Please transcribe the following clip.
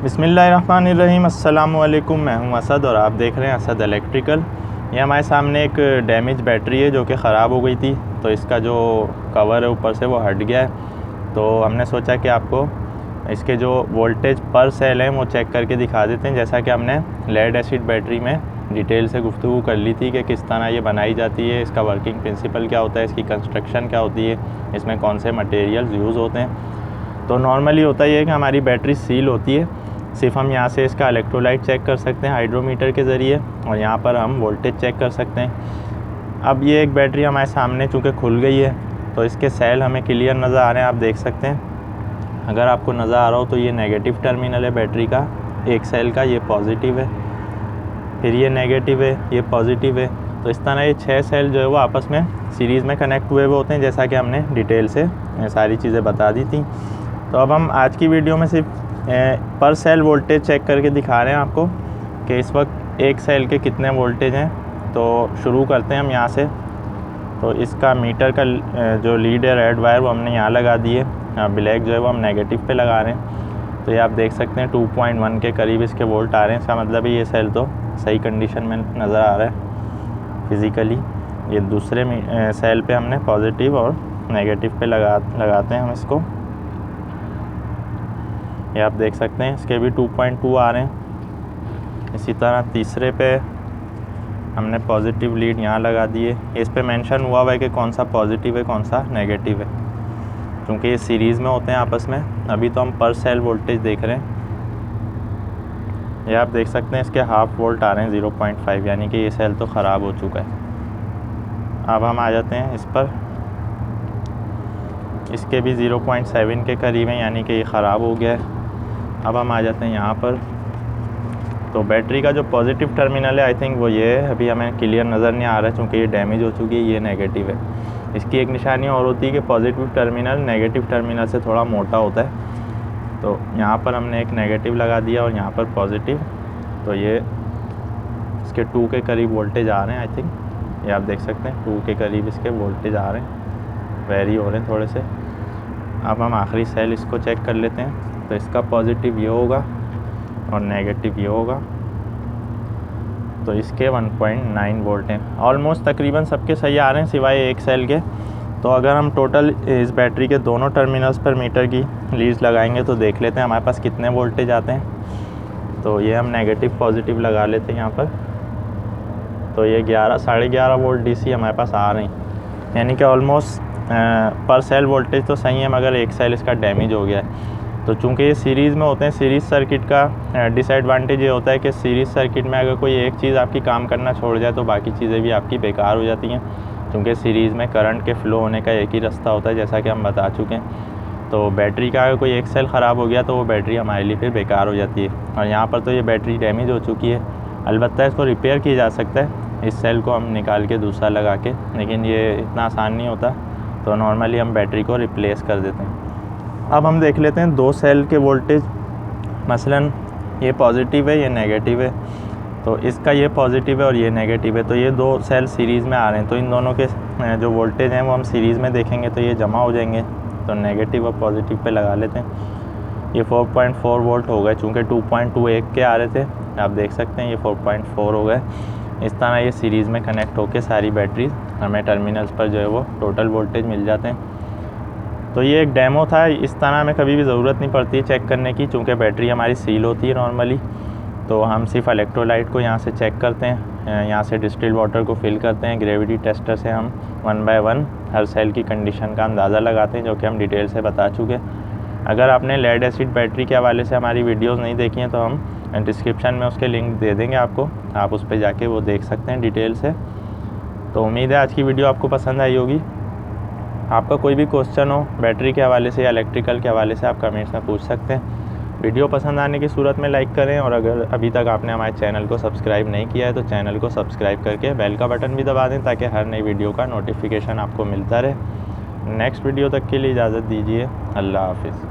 बिस्मिल्लाहिर्रहमानिर्रहीम। अस्सलाम वालेकुम। मैं हूं असद और आप देख रहे हैं असद इलेक्ट्रिकल। ये हमारे सामने एक डैमेज बैटरी है जो कि ख़राब हो गई थी, तो इसका जो कवर है ऊपर से वो हट गया है। तो हमने सोचा कि आपको इसके जो वोल्टेज पर सेल हैं वो चेक करके दिखा देते हैं। जैसा कि हमने लेड एसिड बैटरी में डिटेल से गुफ्तगू कर ली थी कि किस तरह ये बनाई जाती है, इसका वर्किंग प्रिंसिपल क्या होता है, इसकी कंस्ट्रक्शन क्या होती है, इसमें कौन से मटेरियल्स यूज़ होते हैं। तो नॉर्मली होता ही है कि हमारी बैटरी सील होती है, सिर्फ हम यहाँ से इसका इलेक्ट्रोलाइट चेक कर सकते हैं हाइड्रोमीटर के ज़रिए, और यहाँ पर हम वोल्टेज चेक कर सकते हैं। अब ये एक बैटरी हमारे सामने चूँकि खुल गई है तो इसके सेल हमें क्लियर नज़र आ रहे हैं, आप देख सकते हैं। अगर आपको नज़र आ रहा हो तो ये नेगेटिव टर्मिनल है बैटरी का, एक सेल का, ये पॉजिटिव है, फिर ये नेगेटिव है, ये पॉजिटिव है। तो इस तरह ये 6 सेल जो है वो आपस में सीरीज़ में कनेक्ट हुए होते हैं, जैसा कि हमने डिटेल से सारी चीज़ें बता दी थी। तो अब हम आज की वीडियो में सिर्फ पर सेल वोल्टेज चेक करके दिखा रहे हैं आपको कि इस वक्त एक सेल के कितने वोल्टेज हैं। तो शुरू करते हैं हम यहाँ से। तो इसका मीटर का जो लीड है रेड वायर वो हमने यहाँ लगा दी है, ब्लैक जो है वो हम नेगेटिव पे लगा रहे हैं। तो ये आप देख सकते हैं 2.1 के करीब इसके वोल्ट आ रहे हैं। इसका मतलब है ये सेल तो सही कंडीशन में नज़र आ रहा है फिज़िकली। ये दूसरे सेल पे हमने पॉजिटिव और नेगेटिव पे लगाते हैं हम इसको। ये आप देख सकते हैं इसके भी 2.2 आ रहे हैं। इसी तरह तीसरे पे हमने पॉजिटिव लीड यहाँ लगा दी है। इस पे मेंशन हुआ है कि कौन सा पॉजिटिव है कौन सा नेगेटिव है, क्योंकि ये सीरीज़ में होते हैं आपस में। अभी तो हम पर सेल वोल्टेज देख रहे हैं। ये आप देख सकते हैं इसके हाफ वोल्ट आ रहे हैं 0.5, यानी कि ये सेल तो ख़राब हो चुका है। अब हम आ जाते हैं इस पर, इसके भी 0.7 के करीब हैं, यानी कि ये ख़राब हो गया है। अब हम आ जाते हैं यहाँ पर। तो बैटरी का जो पॉजिटिव टर्मिनल है आई थिंक वो ये है, अभी हमें क्लियर नज़र नहीं आ रहा है क्योंकि ये डैमेज हो चुकी है, ये नेगेटिव है। इसकी एक निशानी और होती है कि पॉजिटिव टर्मिनल नेगेटिव टर्मिनल से थोड़ा मोटा होता है। तो यहाँ पर हमने एक नेगेटिव लगा दिया और यहाँ पर पॉजिटिव। तो ये इसके 2 के करीब वोल्टेज आ रहे हैं आई थिंक। ये आप देख सकते हैं 2 के करीब इसके वोल्टेज आ रहे हैं, वेरी हो रहे हैं थोड़े से। अब हम आखिरी सेल इसको चेक कर लेते हैं। तो इसका पॉजिटिव ये होगा और नेगेटिव ये होगा। तो इसके 1.9 वोल्ट हैं। ऑलमोस्ट तकरीबन सबके सही आ रहे हैं सिवाय एक सेल के। तो अगर हम टोटल इस बैटरी के दोनों टर्मिनल्स पर मीटर की लीड्स लगाएंगे तो देख लेते हैं हमारे पास कितने वोल्टेज आते हैं। तो ये हम नेगेटिव पॉजिटिव लगा लेते हैं यहाँ पर। तो ये 11.5 वोल्ट DC हमारे पास आ रही हैं, यानी कि ऑलमोस्ट पर सेल वोल्टेज तो सही है, मगर एक सेल इसका डैमेज हो गया है। तो चूँकि ये सीरीज़ में होते हैं, सीरीज़ सर्किट का डिसएडवांटेज ये होता है कि सीरीज़ सर्किट में अगर कोई एक चीज़ आपकी काम करना छोड़ जाए तो बाकी चीज़ें भी आपकी बेकार हो जाती हैं, क्योंकि सीरीज़ में करंट के फ़्लो होने का एक ही रास्ता होता है, जैसा कि हम बता चुके हैं। तो बैटरी का अगर कोई एक सेल ख़राब हो गया तो वो बैटरी हमारे लिए फिर बेकार हो जाती है। और यहाँ पर तो ये बैटरी डैमेज हो चुकी है। अलबत्ता इसको रिपेयर किया जा सकता है, इस सेल को हम निकाल के दूसरा लगा के, लेकिन ये इतना आसान नहीं होता। तो नॉर्मली हम बैटरी को रिप्लेस कर देते हैं। अब हम देख लेते हैं 2 सेल के वोल्टेज। मसलन ये पॉजिटिव है, ये नेगेटिव है। तो इसका ये पॉजिटिव है और ये नेगेटिव है। तो ये 2 सेल सीरीज़ में आ रहे हैं, तो इन दोनों के जो वोल्टेज हैं वो हम सीरीज़ में देखेंगे तो ये जमा हो जाएंगे। तो नेगेटिव और पॉजिटिव पे लगा लेते हैं। ये 4.4 वोल्ट हो गए, चूँकि 2.21 के आ रहे थे, आप देख सकते हैं ये 4.4 हो गए। इस तरह ये सीरीज़ में कनेक्ट होकर सारी बैटरीज हमें टर्मिनल्स पर जो है वो टोटल वोल्टेज मिल जाते हैं। तो ये एक डेमो था, इस तरह हमें कभी भी ज़रूरत नहीं पड़ती चेक करने की, चूँकि बैटरी हमारी सील होती है नॉर्मली। तो हम सिर्फ इलेक्ट्रोलाइट को यहाँ से चेक करते हैं, यहाँ से डिस्टिल्ड वाटर को फिल करते हैं, ग्रेविटी टेस्टर से हम 1 बाय 1 हर सेल की कंडीशन का अंदाज़ा लगाते हैं, जो कि हम डिटेल से बता चुके हैं। अगर आपने लेड एसिड बैटरी के हवाले से हमारी वीडियोज़ नहीं देखी हैं तो हम डिस्क्रिप्शन में उसके लिंक दे देंगे आपको, आप उस पर जाके वो देख सकते हैं डिटेल से। तो उम्मीद है आज की वीडियो आपको पसंद आई होगी। आपका कोई भी क्वेश्चन हो बैटरी के हवाले से या इलेक्ट्रिकल के हवाले से आप कमेंट्स में पूछ सकते हैं। वीडियो पसंद आने की सूरत में लाइक करें, और अगर अभी तक आपने हमारे चैनल को सब्सक्राइब नहीं किया है तो चैनल को सब्सक्राइब करके बेल का बटन भी दबा दें, ताकि हर नई वीडियो का नोटिफिकेशन आपको मिलता रहे। नेक्स्ट वीडियो तक के लिए इजाज़त दीजिए। अल्लाह हाफिज़।